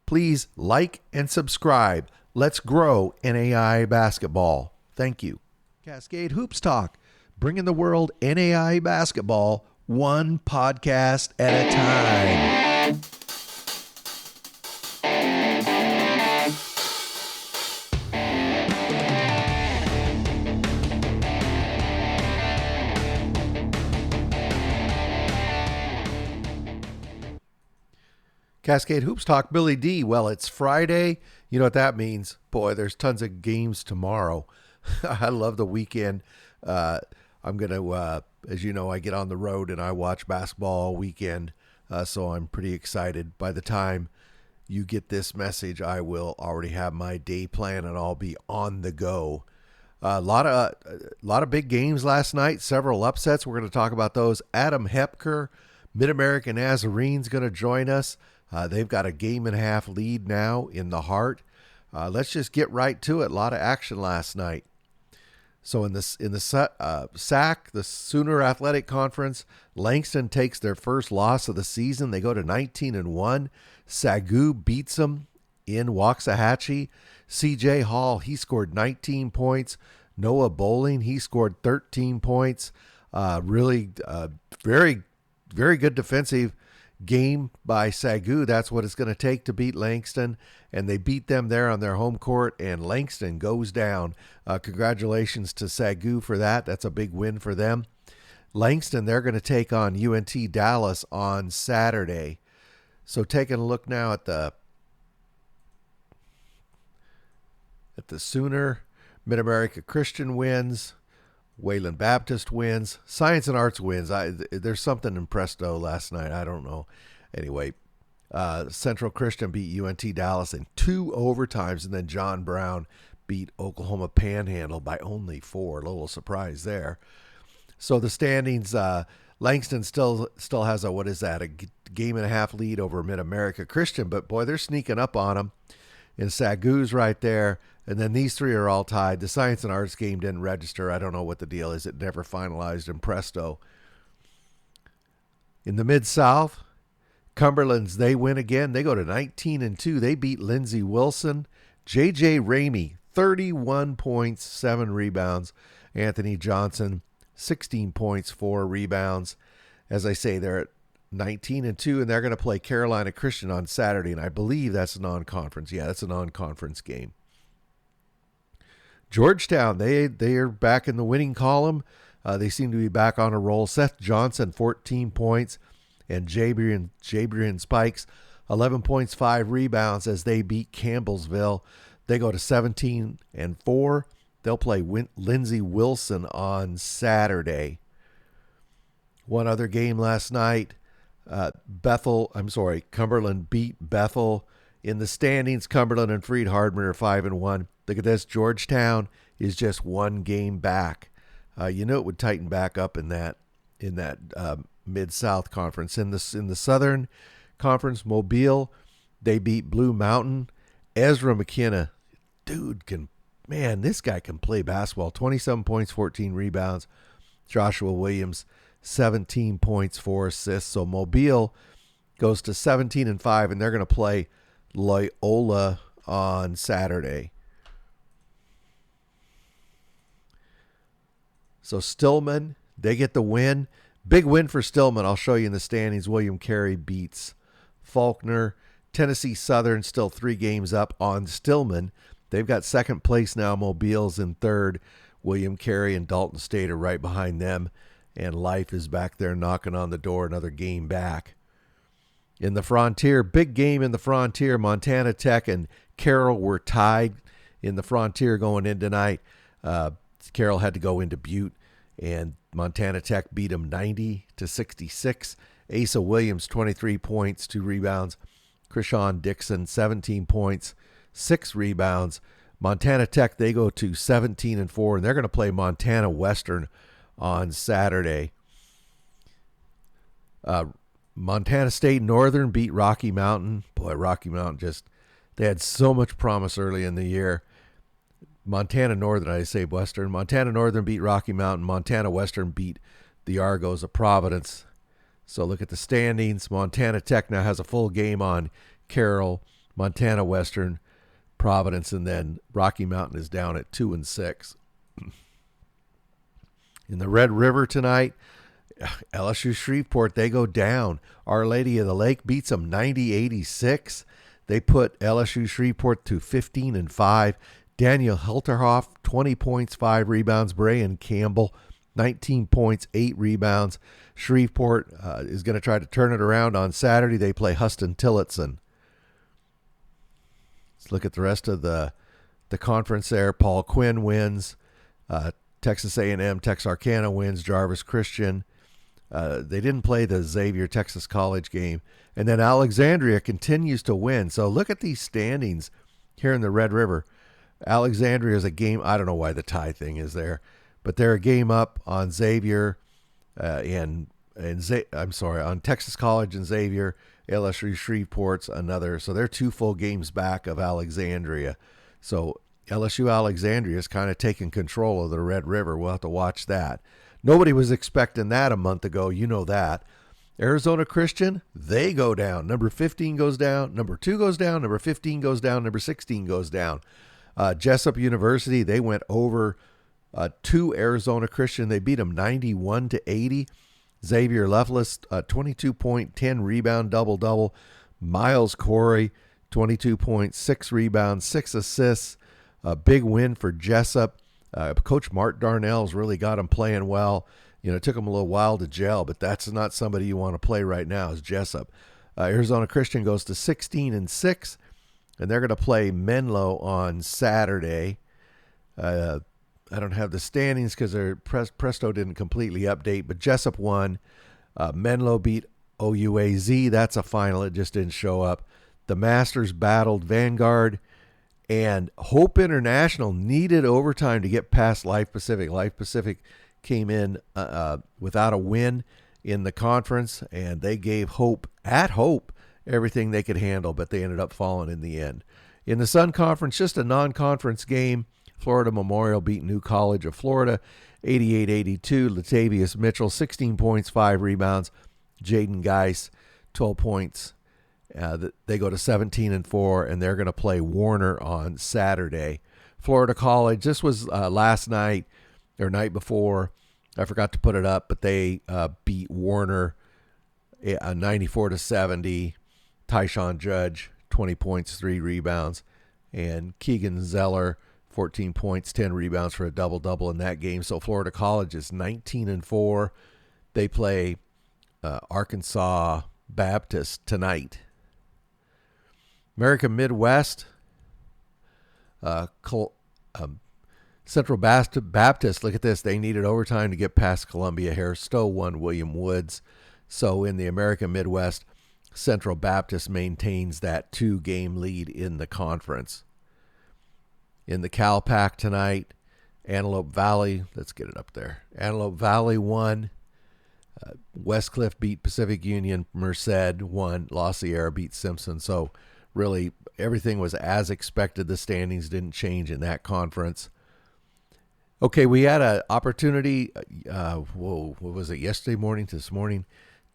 Please like and subscribe. Let's grow NAIA basketball. Thank you. Cascade Hoops Talk, bringing the world NAIA basketball one podcast at a time. Cascade Hoops Talk, Billy D. Well, it's Friday. You know what that means? Boy, there's tons of games tomorrow. I love the weekend. I'm going to, as you know, I get on the road and I watch basketball all weekend. So I'm pretty excited. By the time you get this message, I will already have my day plan and I'll be on the go. A lot of big games last night, several upsets. We're going to talk about those. Adam Hepker, MidAmerica Nazarene, is going to join us. They've got a 1.5 lead now in the Heart. Let's just get right to it. A lot of action last night. So in the SAC, the Sooner Athletic Conference, Langston takes their first loss of the season. They go to 19-1. Sagu beats them in Waxahachie. CJ Hall, he scored 19 points. Noah Bowling, he scored 13 points. Really very, very good defensive game by Sagu. That's what it's going to take to beat Langston, and they beat them there on their home court, and Langston goes down. Congratulations to Sagu for that. That's a big win for them. Langston, they're going to take on UNT Dallas on Saturday. So taking a look now at the Sooner, MidAmerica Christian wins. Wayland Baptist wins. Science and Arts wins. There's something in Presto last night. I don't know. Anyway, Central Christian beat UNT Dallas in 2 overtimes, and then John Brown beat Oklahoma Panhandle by only 4. A little surprise there. So the standings, Langston still has a 1.5 lead over MidAmerica Christian, but boy, they're sneaking up on them. And Sagu's right there. And then these three are all tied. The Science and Arts game didn't register. I don't know what the deal is. It never finalized in Presto. In the Mid-South, Cumberland's, they win again. They go to 19-2. They beat Lindsey Wilson. J.J. Ramey, 31 points, 7 rebounds. Anthony Johnson, 16 points, 4 rebounds. As I say, they're at 19-2, and they're going to play Carolina Christian on Saturday, and I believe that's a non-conference. Yeah, that's a non-conference game. Georgetown, they are back in the winning column. They seem to be back on a roll. Seth Johnson, 14 points, and Jabrian Spikes, 11 points, 5 rebounds as they beat Campbellsville. They go to 17-4. They'll play Lindsey Wilson on Saturday. One other game last night. Cumberland beat Bethel. In the standings, Cumberland and Freed Hardman are 5-1. Look at this. Georgetown is just 1 game back. You know it would tighten back up in that Mid-South Conference. In the Southern Conference, Mobile, they beat Blue Mountain. Ezra McKenna, this guy can play basketball. 27 points, 14 rebounds. Joshua Williams, 17 points, 4 assists. So Mobile goes to 17-5, and they're going to play Loyola on Saturday. So Stillman, they get the win. Big win for Stillman. I'll show you in the standings. William Carey beats Faulkner. Tennessee Southern still 3 games up on Stillman. They've got second place now. Mobile's in third. William Carey and Dalton State are right behind them. And Life is back there knocking on the door, another game back. In the Frontier, big game in the Frontier. Montana Tech and Carroll were tied in the Frontier going in tonight. Carroll had to go into Butte, and Montana Tech beat them 90-66. Asa Williams, 23 points, 2 rebounds. Krishawn Dixon, 17 points, 6 rebounds. Montana Tech, they go to 17-4, and they're going to play Montana Western on Saturday. Montana State Northern beat Rocky Mountain. Boy, Rocky Mountain they had so much promise early in the year. Montana Northern, I say Western. Montana Northern beat Rocky Mountain. Montana Western beat the Argos of Providence. So look at the standings. Montana Tech now has a full game on Carroll. Montana Western, Providence, and then Rocky Mountain is down at 2-6. In the Red River tonight, LSU Shreveport, they go down. Our Lady of the Lake beats them 90-86. They put LSU Shreveport to 15-5. Daniel Hilterhoff, 20 points, 5 rebounds. Brian Campbell, 19 points, 8 rebounds. Shreveport is going to try to turn it around on Saturday. They play Huston Tillotson. Let's look at the rest of the conference there. Paul Quinn wins. Texas A&M, Texarkana wins. Jarvis Christian. They didn't play the Xavier Texas College game. And then Alexandria continues to win. So look at these standings here in the Red River. Alexandria is a game. I don't know why the tie thing is there, but they're a game up on Xavier on Texas College and Xavier. LSU Shreveport's another. So they're 2 full games back of Alexandria. So LSU Alexandria is kind of taking control of the Red River. We'll have to watch that. Nobody was expecting that a month ago. You know that. Arizona Christian, they go down. Number 15 goes down. Number 2 goes down. Number 15 goes down. Number 16 goes down. Jessup University, they went over to Arizona Christian. They beat them 91-80. Xavier Lefless, 22-point, 10 rebound, double-double. Miles Corey, 22 points, 6 rebounds, 6 assists. A big win for Jessup. Coach Mark Darnell's really got him playing well. You know, it took him a little while to gel, but that's not somebody you want to play right now is Jessup. Arizona Christian goes to 16-6, and they're going to play Menlo on Saturday. I don't have the standings because Presto didn't completely update, but Jessup won. Menlo beat OUAZ. That's a final. It just didn't show up. The Masters battled Vanguard. And Hope International needed overtime to get past Life Pacific. Life Pacific came in without a win in the conference, and they gave Hope everything they could handle, but they ended up falling in the end. In the Sun Conference, just a non-conference game, Florida Memorial beat New College of Florida 88-82. Latavius Mitchell, 16 points, 5 rebounds. Jaden Geis, 12 points. They go to 17-4, and they're going to play Warner on Saturday. Florida College, this was last night or night before. I forgot to put it up, but they beat Warner 94-70. Tyshawn Judge, 20 points, 3 rebounds. And Keegan Zeller, 14 points, 10 rebounds for a double-double in that game. So Florida College is 19-4. They play Arkansas Baptist tonight. American Midwest, Central Baptist, look at this. They needed overtime to get past Columbia here. Stowe won William Woods. So in the American Midwest, Central Baptist maintains that 2-game lead in the conference. In the Cal Pac tonight, Antelope Valley, let's get it up there. Antelope Valley won. Westcliff beat Pacific Union. Merced won. La Sierra beat Simpson. So really, everything was as expected. The standings didn't change in that conference. Okay, we had an opportunity, what was it, yesterday morning to this morning,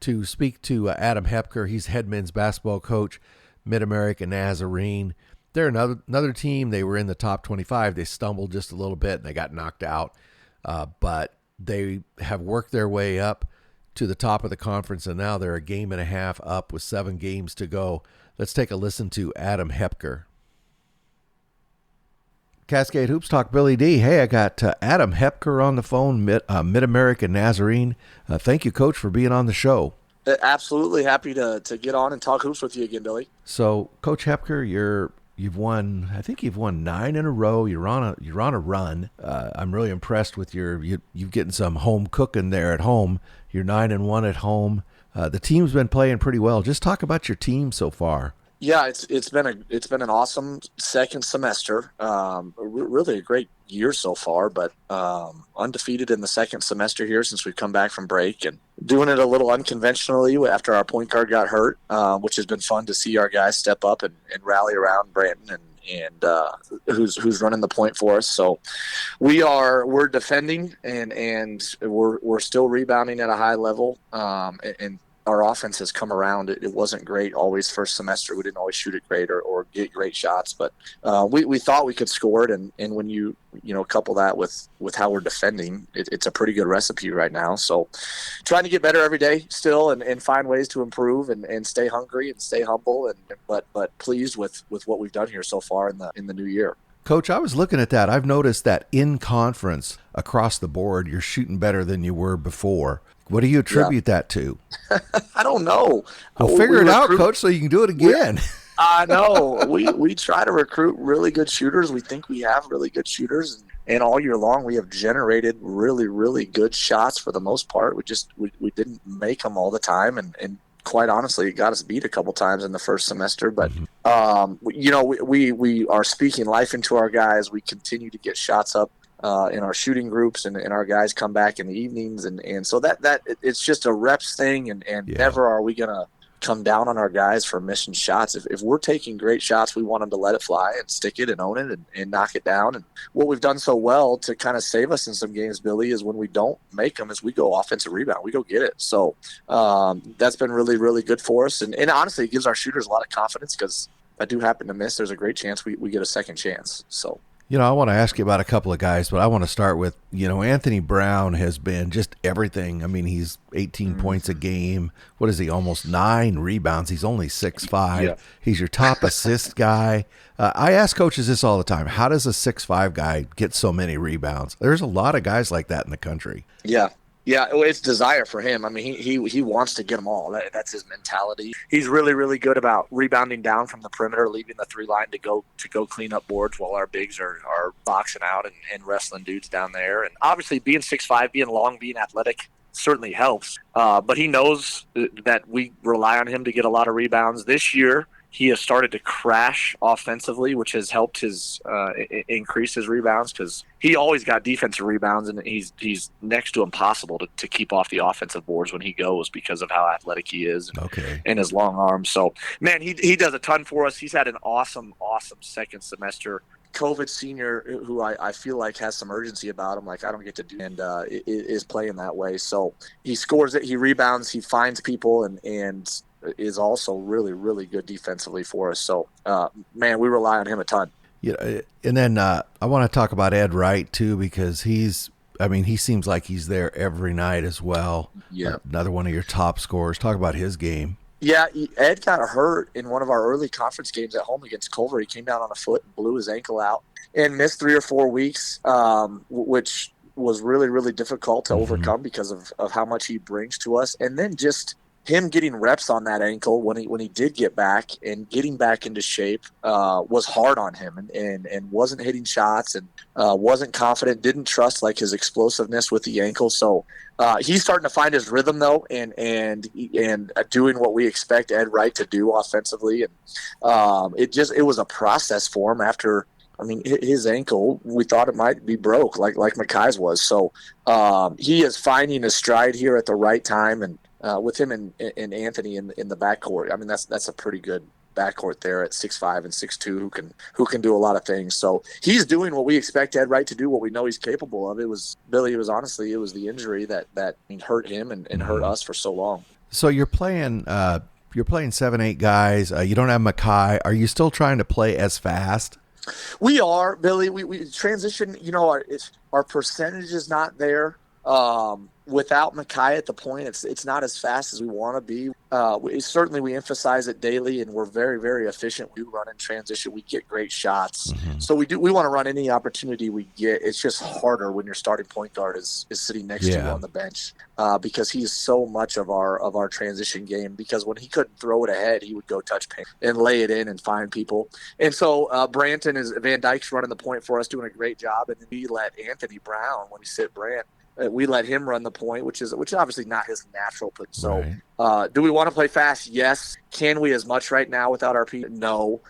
to speak to Adam Hepker. He's head men's basketball coach, MidAmerica Nazarene. They're another team. They were in the top 25. They stumbled just a little bit, and they got knocked out. But they have worked their way up to the top of the conference, and now they're a game and a half up with 7 games to go. Let's take a listen to Adam Hepker. Cascade Hoops Talk, Billy D. Hey, I got Adam Hepker on the phone, MidAmerica Nazarene. Thank you, Coach, for being on the show. Absolutely happy to get on and talk hoops with you again, Billy. So, Coach Hepker, you've won 9 in a row. You're on a run. I'm really impressed with you getting some home cooking there at home. You're 9-1 at home. The team's been playing pretty well. Just talk about your team so far. Yeah, it's been an awesome second semester. Really a great year so far, but undefeated in the second semester here since we've come back from break, and doing it a little unconventionally after our point guard got hurt, which has been fun to see our guys step up and rally around Brandon and who's running the point for us. So we're defending and we're still rebounding at a high level, and our offense has come around. It wasn't great always first semester. We didn't always shoot it great or get great shots, but we thought we could score it. And when you couple that with how we're defending, it's a pretty good recipe right now. So trying to get better every day still and find ways to improve and stay hungry and stay humble. But pleased with what we've done here so far in the new year. Coach, I was looking at that. I've noticed that in conference across the board, you're shooting better than you were before. What do you attribute that to? I don't know. Well, figure it out, Coach, so you can do it again. I know. We try to recruit really good shooters. We think we have really good shooters. And all year long, we have generated really, really good shots for the most part. We didn't make them all the time. And quite honestly, it got us beat a couple times in the first semester. But, we are speaking life into our guys. We continue to get shots up in our shooting groups, and our guys come back in the evenings. And so that it's just a reps thing. And never are we going to come down on our guys for missing shots. If we're taking great shots, we want them to let it fly and stick it and own it and knock it down. And what we've done so well to kind of save us in some games, Billy, is when we don't make them, is we go offensive rebound. We go get it. So that's been really, really good for us. And honestly, it gives our shooters a lot of confidence, because if I do happen to miss, there's a great chance we get a second chance. So. I want to ask you about a couple of guys, but I want to start with, Anthony Brown has been just everything. I mean, he's 18 points a game. What is he? Almost 9 rebounds. He's only 6'5". Yeah. He's your top assist guy. I ask coaches this all the time. How does a 6'5" guy get so many rebounds? There's a lot of guys like that in the country. Yeah. Yeah, it's desire for him. I mean, he wants to get them all. That's his mentality. He's really, really good about rebounding down from the perimeter, leaving the 3 line to go clean up boards while our bigs are boxing out and wrestling dudes down there. And obviously, being 6'5", being long, being athletic certainly helps. But he knows that we rely on him to get a lot of rebounds. This year, he has started to crash offensively, which has helped his increase his rebounds, because he always got defensive rebounds, and he's next to impossible to keep off the offensive boards when he goes, because of how athletic he is and his long arms. So, man, he does a ton for us. He's had an awesome second semester. COVID senior, who I feel like has some urgency about him, like I don't get to do, and is playing that way. So he scores it, he rebounds, he finds people, and is also really, really good defensively for us. So, man, we rely on him a ton. Yeah, and then I want to talk about Ed Wright too, because he seems like he's there every night as well. Yeah, another one of your top scorers. Talk about his game. Yeah, Ed got hurt in one of our early conference games at home against Culver. He came down on a foot and blew his ankle out and missed 3 or 4 weeks, which was really, really difficult to overcome because of how much he brings to us. And then just him getting reps on that ankle when he did get back and getting back into shape was hard on him, and wasn't hitting shots, and wasn't confident, didn't trust like his explosiveness with the ankle. So he's starting to find his rhythm though, and doing what we expect Ed Wright to do offensively. And it was a process for him after. I mean, his ankle, we thought it might be broke like Makai's was. So he is finding his stride here at the right time, and with him and Anthony in the backcourt. I mean, that's a pretty good backcourt there at 6'5" and 6'2", who can do a lot of things. So he's doing what we expect Ed Wright to do, what we know he's capable of. It was the injury that hurt him and hurt us for so long. So you're playing 7-8 guys. You don't have Makai. Are you still trying to play as fast? We are, Billy. We transition. Our percentage is not there. Without Makai at the point, it's not as fast as we want to be. We emphasize it daily, and we're very, very efficient. We run in transition. We get great shots. So we want to run any opportunity we get. It's just harder when your starting point guard is sitting next to you on the bench, because he's so much of our transition game. Because when he couldn't throw it ahead, he would go touch paint and lay it in and find people. And so Van Dyke's running the point for us, doing a great job. And then we let Anthony Brown, when we sit Brant, we let him run the point, which is obviously not his natural position. So do we want to play fast? Yes. Can we as much right now without our P? No.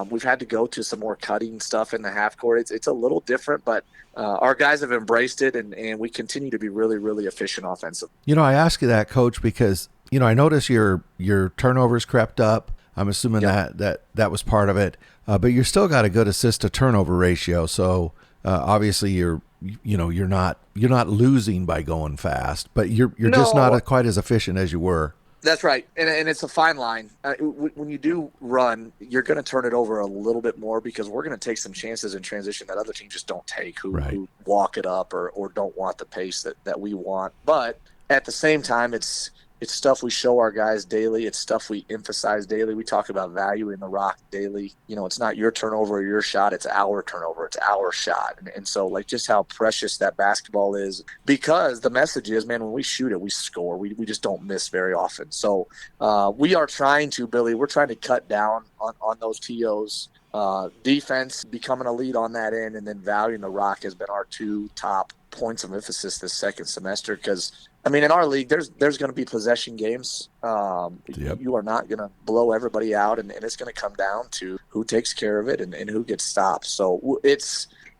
We've had to go to some more cutting stuff in the half court. It's a little different, but our guys have embraced it, and we continue to be really, really efficient offensively. I ask you that, Coach, because I notice your turnovers crept up. I'm assuming that was part of it, but you still got a good assist to turnover ratio. So obviously you're not losing by going fast, but you're just not quite as efficient as you were. That's right, and it's a fine line. When you do run, you're going to turn it over a little bit more because we're going to take some chances in transition that other teams just don't take, Right. who walk it up or don't want the pace that we want. But at the same time, it's stuff we show our guys daily. It's stuff we emphasize daily. We talk about valuing the rock daily. It's not your turnover or your shot. It's our turnover. It's our shot. And so, like, just how precious that basketball is, because the message is, man, when we shoot it, we score. We just don't miss very often. So we are trying to, Billy, we're trying to cut down on those TOs. Defense, becoming a lead on that end, and then valuing the rock has been our two top points of emphasis this second semester. Because in our league, there's going to be possession games. Yep. You are not going to blow everybody out, and it's going to come down to who takes care of it and who gets stopped. So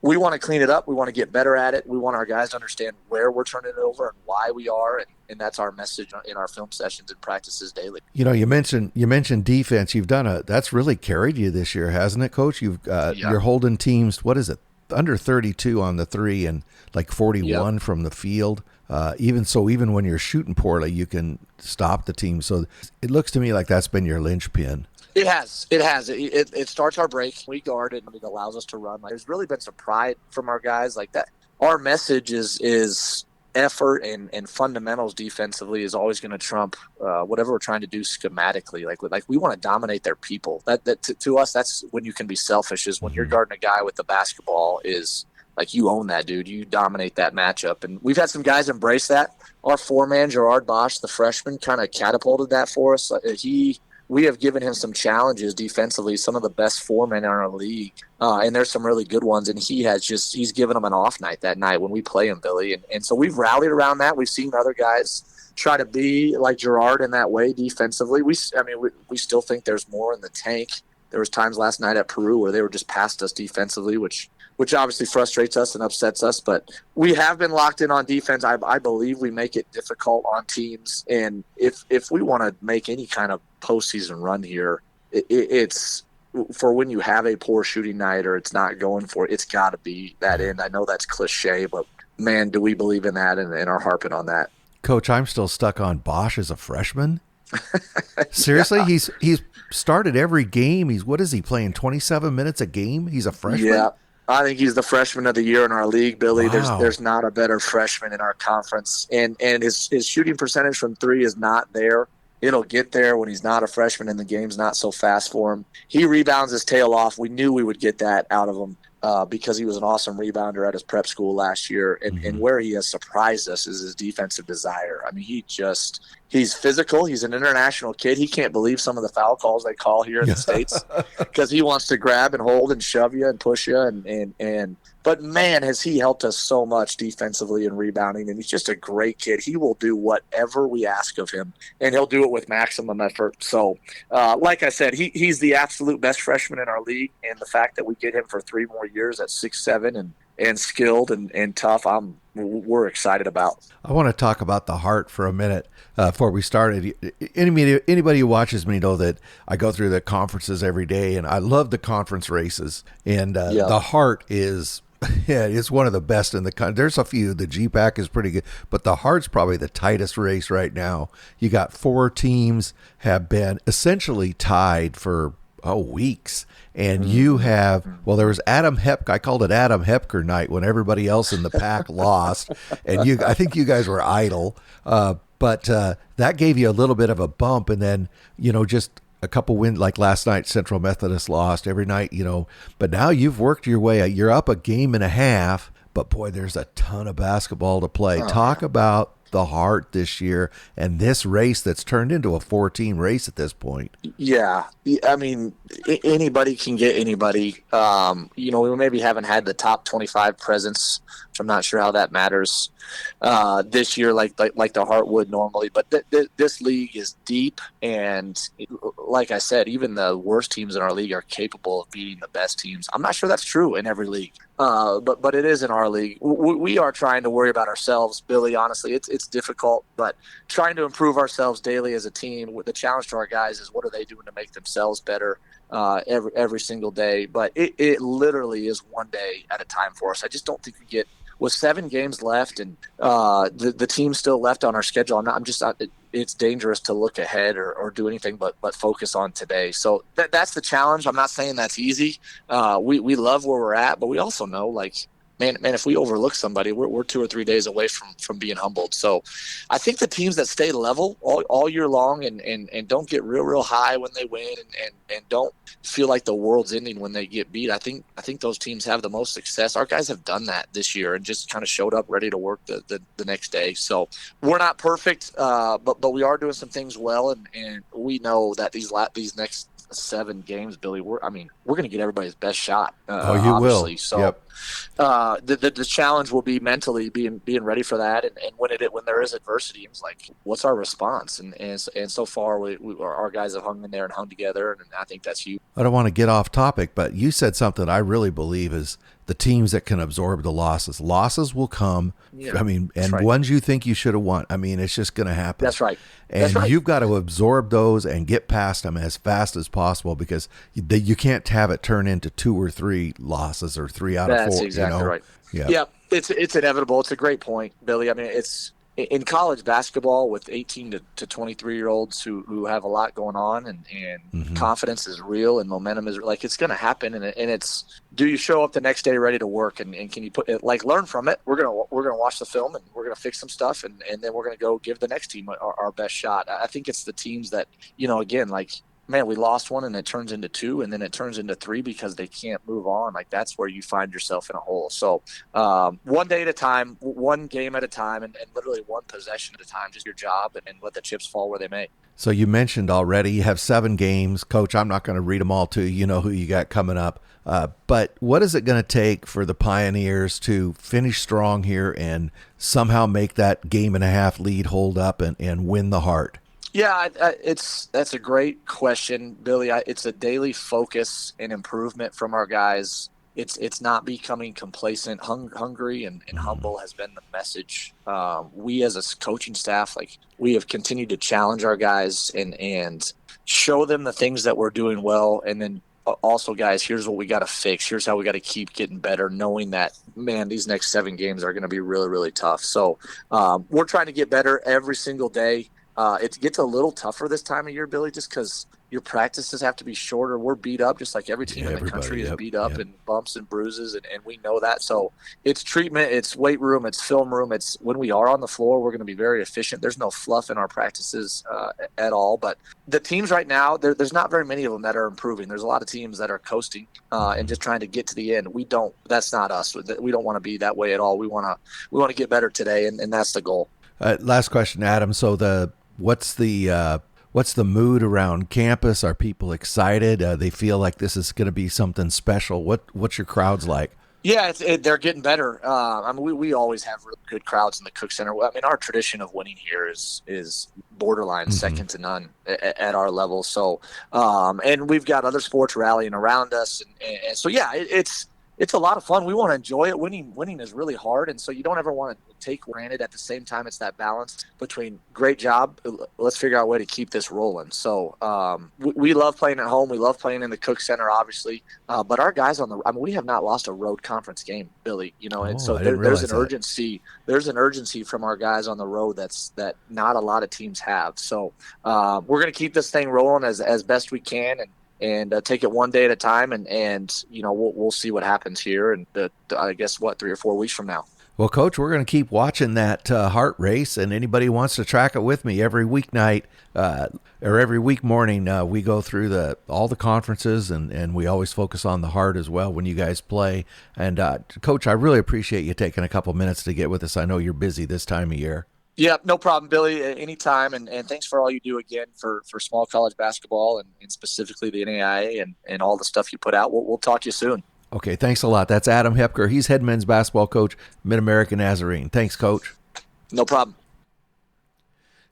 we want to clean it up. We want to get better at it. We want our guys to understand where we're turning it over and why we are, and that's our message in our film sessions and practices daily. You mentioned defense. That's really carried you this year, hasn't it, Coach? You're holding teams. What is it? Under 32 on the three and like 41 from the field. Even when you're shooting poorly, you can stop the team. So it looks to me like that's been your linchpin. It has. It starts our break. We guard it, and it allows us to run. There's really been some pride from our guys like that. Our message is effort and fundamentals defensively is always going to trump whatever we're trying to do schematically. Like we want to dominate their people. That to us, that's when you can be selfish. Is when you're guarding a guy with the basketball. Is like you own that dude. You dominate that matchup. And we've had some guys embrace that. Our four-man, Gerard Bosch, the freshman, kind of catapulted that for us. We have given him some challenges defensively, some of the best four-men in our league. And there's some really good ones. And he's given them an off night that night when we play him, Billy. And so we've rallied around that. We've seen other guys try to be like Gerard in that way defensively. We still think there's more in the tank. There was times last night at Peru where they were just past us defensively, which obviously frustrates us and upsets us. But we have been locked in on defense. I believe we make it difficult on teams. And if we want to make any kind of postseason run here, it's for when you have a poor shooting night or it's not going for it, it's got to be that end. I know that's cliche, but, man, do we believe in that and are harping on that. Coach, I'm still stuck on Bosch as a freshman. Seriously, yeah. He's started every game. What is he playing? 27 minutes a game? He's a freshman? Yeah. I think he's the freshman of the year in our league, Billy. Wow. There's not a better freshman in our conference. And his shooting percentage from three is not there. It'll get there when he's not a freshman and the game's not so fast for him. He rebounds his tail off. We knew we would get that out of him because he was an awesome rebounder at his prep school last year. And where he has surprised us is his defensive desire. He's physical. He's an international kid. He can't believe some of the foul calls they call here in the States because he wants to grab and hold and shove you and push you. But, man, has he helped us so much defensively and rebounding. And he's just a great kid. He will do whatever we ask of him, and he'll do it with maximum effort. So, like I said, he's the absolute best freshman in our league. And the fact that we get him for 3 more years at 6'7" and skilled and tough, we're excited about. I want to talk about the heart for a minute before we started. Anybody who watches me know that I go through the conferences every day, and I love the conference races. And the heart is it's one of the best in the country. There's a few. The GPAC is pretty good, but the heart's probably the tightest race right now. You got 4 teams have been essentially tied for weeks. And you have, there was Adam Hepker. I called it Adam Hepker night when everybody else in the pack lost. And I think you guys were idle. But that gave you a little bit of a bump. And then, just a couple wins, like last night, Central Methodist lost every night, But now you've worked your way. You're up a game and a half. But, boy, there's a ton of basketball to play. Talk about the heart this year and this race that's turned into a 4-team race at this point. Yeah. Anybody can get anybody. We maybe haven't had the top 25 presence, which I'm not sure how that matters this year like the heart would normally. But this league is deep, and like I said, even the worst teams in our league are capable of beating the best teams. I'm not sure that's true in every league, but it is in our league. We are trying to worry about ourselves, Billy. Honestly, it's difficult, but trying to improve ourselves daily as a team. The challenge to our guys is what are they doing to make themselves better every single day. But it literally is one day at a time for us. I just don't think we get with 7 games left and the team still left on our schedule. it's dangerous to look ahead or do anything but focus on today. So that's the challenge. I'm not saying that's easy. We love where we're at, but we also know, like, man, if we overlook somebody, we're 2 or 3 days away from being humbled. So I think the teams that stay level all year long and don't get real high when they win and don't feel like the world's ending when they get beat, I think those teams have the most success. Our guys have done that this year and just kind of showed up ready to work the next day. So we're not perfect, but we are doing some things well, and we know that these next 7 games, Billy, we're going to get everybody's best shot. Oh, you obviously. will. So Yep. The challenge will be mentally being ready for that, and when there is adversity, it's like, what's our response? And so far, our guys have hung in there and hung together, and I think that's huge. I don't want to get off topic, but you said something I really believe is the teams that can absorb the losses. Losses will come. Yeah, and right. ones you think you should have won. It's just going to happen. That's right. And you've got to absorb those and get past them as fast as possible, because you can't have it turn into 2 or 3 losses or 3 out of 4. That's exactly right. Yeah, it's inevitable. It's a great point, Billy. It's in college basketball with 18 to 23-year-olds who have a lot going on, and Mm-hmm. confidence is real and momentum is like, it's going to happen. And it's, do you show up the next day ready to work, and can you put it, like, learn from it? We're going to watch the film, and we're going to fix some stuff. And then we're going to go give the next team our best shot. I think it's the teams that, again, like, man, we lost one and it turns into 2 and then it turns into 3 because they can't move on. Like, that's where you find yourself in a hole. So one day at a time, one game at a time, and literally one possession at a time, just your job, and let the chips fall where they may. So you mentioned already you have 7 games. Coach, I'm not going to read them all to you. You know who you got coming up. But what is it going to take for the Pioneers to finish strong here and somehow make that game-and-a-half lead hold up and win the heart? Yeah, that's a great question, Billy. It's a daily focus and improvement from our guys. It's not becoming complacent. Hungry and humble has been the message. We as a coaching staff, like, we have continued to challenge our guys and show them the things that we're doing well, and then also, guys, here's what we got to fix. Here's how we got to keep getting better, knowing that, man, these next 7 games are going to be really, really tough. So we're trying to get better every single day. It gets a little tougher this time of year, Billy, just because your practices have to be shorter. We're beat up, just like every team in the country is beat up and bumps and bruises, and we know that. So it's treatment, it's weight room, it's film room. It's when we are on the floor, we're going to be very efficient. There's no fluff in our practices at all. But the teams right now, there's not very many of them that are improving. There's a lot of teams that are coasting and just trying to get to the end. We don't. That's not us. We don't want to be that way at all. We want to get better today, and that's the goal. Last question, Adam. So what's the mood around campus? Are people excited? They feel like this is going to be something special. What's your crowds like? Yeah, they're getting better. We always have really good crowds in the Cook Center. Our tradition of winning here is borderline second to none at our level. So, and we've got other sports rallying around us, and so yeah, it's a lot of fun. We want to enjoy it. Winning is really hard, and so you don't ever want to take granted. At the same time, it's that balance between great job, let's figure out a way to keep this rolling. So we love playing at home. We love playing in the Cook Center, obviously. But our guys we have not lost a road conference game, Billy. And so there's an urgency. There's an urgency from our guys on the road that not a lot of teams have. So we're going to keep this thing rolling as best we can, and take it one day at a time, and we'll see what happens here, and I guess 3 or 4 weeks from now. Well, Coach, we're going to keep watching that heart race, and anybody who wants to track it with me every weeknight or every week morning, we go through all the conferences, and we always focus on the heart as well when you guys play. And Coach, I really appreciate you taking a couple minutes to get with us. I know you're busy this time of year. Yeah, no problem, Billy. Anytime, and thanks for all you do again for small college basketball and specifically the NAIA and all the stuff you put out. We'll talk to you soon. Okay, thanks a lot. That's Adam Hepker. He's head men's basketball coach, MidAmerica Nazarene. Thanks, Coach. No problem.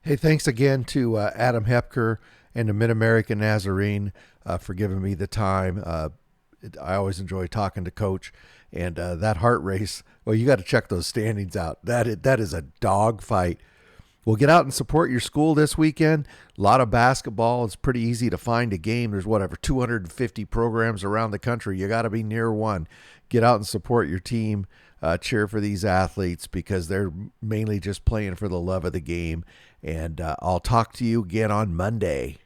Hey, thanks again to Adam Hepker and the MidAmerica Nazarene for giving me the time. I always enjoy talking to Coach. And that heart race, well, you got to check those standings out. That is a dog fight. Well, get out and support your school this weekend. A lot of basketball. It's pretty easy to find a game. There's 250 programs around the country. You got to be near one. Get out and support your team. Cheer for these athletes because they're mainly just playing for the love of the game. And I'll talk to you again on Monday.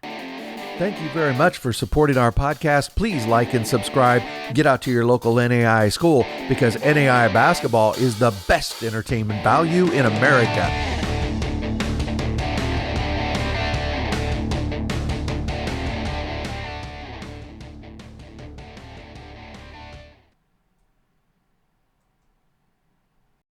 Thank you very much for supporting our podcast. Please like and subscribe. Get out to your local NAIA school because NAIA basketball is the best entertainment value in America.